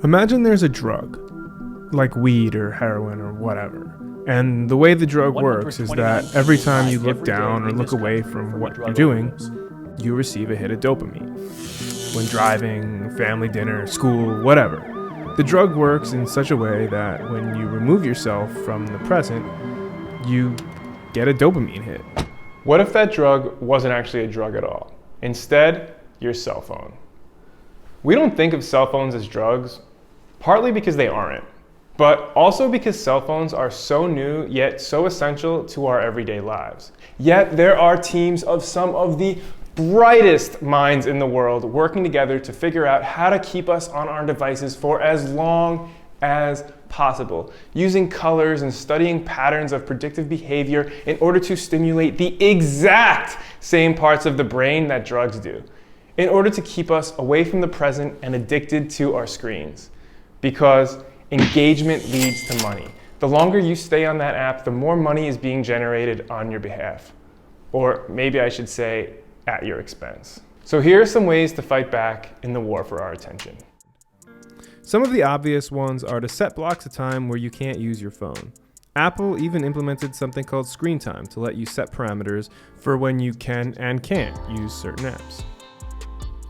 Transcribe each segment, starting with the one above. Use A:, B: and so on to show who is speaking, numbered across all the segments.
A: Imagine there's a drug, like weed or heroin or whatever. And the way the drug works is that every time you look down or look away from what you're doing, you receive a hit of dopamine. When driving, family dinner, school, whatever. The drug works in such a way that when you remove yourself from the present, you get a dopamine hit. What if that drug wasn't actually a drug at all? Instead, your cell phone. We don't think of cell phones as drugs, partly because they aren't, but also because cell phones are so new yet so essential to our everyday lives. Yet there are teams of some of the brightest minds in the world working together to figure out how to keep us on our devices for as long as possible, using colors and studying patterns of predictive behavior in order to stimulate the exact same parts of the brain that drugs do, in order to keep us away from the present and addicted to our screens. Because engagement leads to money. The longer you stay on that app, the more money is being generated on your behalf. Or maybe I should say, at your expense. So here are some ways to fight back in the war for our attention. Some of the obvious ones are to set blocks of time where you can't use your phone. Apple even implemented something called Screentime to let you set parameters for when you can and can't use certain apps.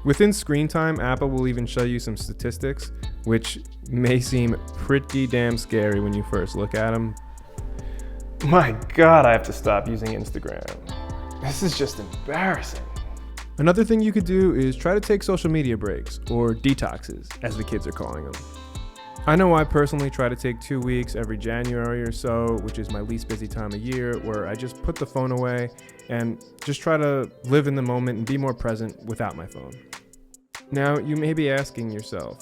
A: Within Screentime, Apple will even show you some statistics, which may seem pretty damn scary when you first look at them. My God, I have to stop using Instagram. This is just embarrassing. Another thing you could do is try to take social media breaks, or detoxes, as the kids are calling them. I know I personally try to take 2 weeks every January or so, which is my least busy time of year, where I just put the phone away and just try to live in the moment and be more present without my phone. Now, you may be asking yourself,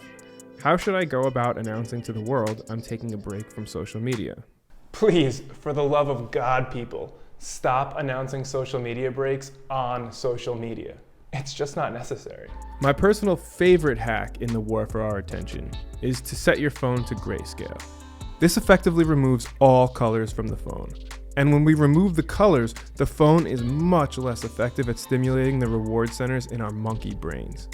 A: how should I go about announcing to the world I'm taking a break from social media? Please, for the love of God, people, stop announcing social media breaks on social media. It's just not necessary. My personal favorite hack in the war for our attention is to set your phone to grayscale. This effectively removes all colors from the phone. And when we remove the colors, the phone is much less effective at stimulating the reward centers in our monkey brains.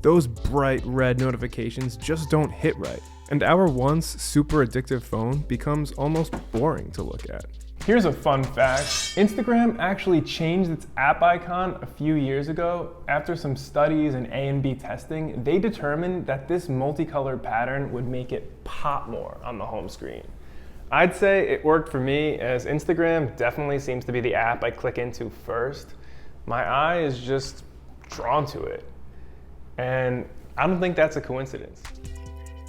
A: Those bright red notifications just don't hit right, and our once super addictive phone becomes almost boring to look at. Here's a fun fact. Instagram actually changed its app icon a few years ago. After some studies and A and B testing, they determined that this multicolored pattern would make it pop more on the home screen. I'd say it worked for me, as Instagram definitely seems to be the app I click into first. My eye is just drawn to it. And I don't think that's a coincidence.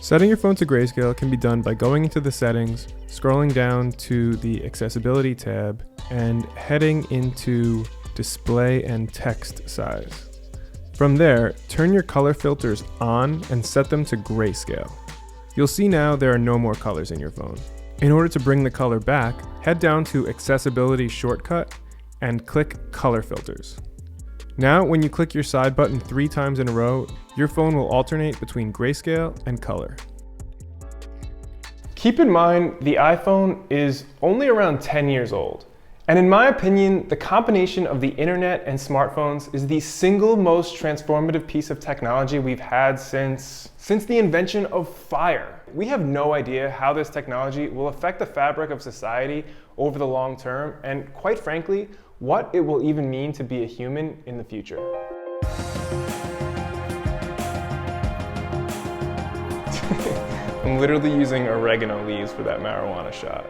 A: Setting your phone to grayscale can be done by going into the settings, scrolling down to the accessibility tab, and heading into display and text size. From there, turn your color filters on and set them to grayscale. You'll see now there are no more colors in your phone. In order to bring the color back, head down to accessibility shortcut and click color filters. Now, when you click your side button 3 times in a row, your phone will alternate between grayscale and color. Keep in mind, the iPhone is only around 10 years old. And in my opinion, the combination of the internet and smartphones is the single most transformative piece of technology we've had since the invention of fire. We have no idea how this technology will affect the fabric of society over the long term, and quite frankly, what it will even mean to be a human in the future. I'm literally using oregano leaves for that marijuana shot.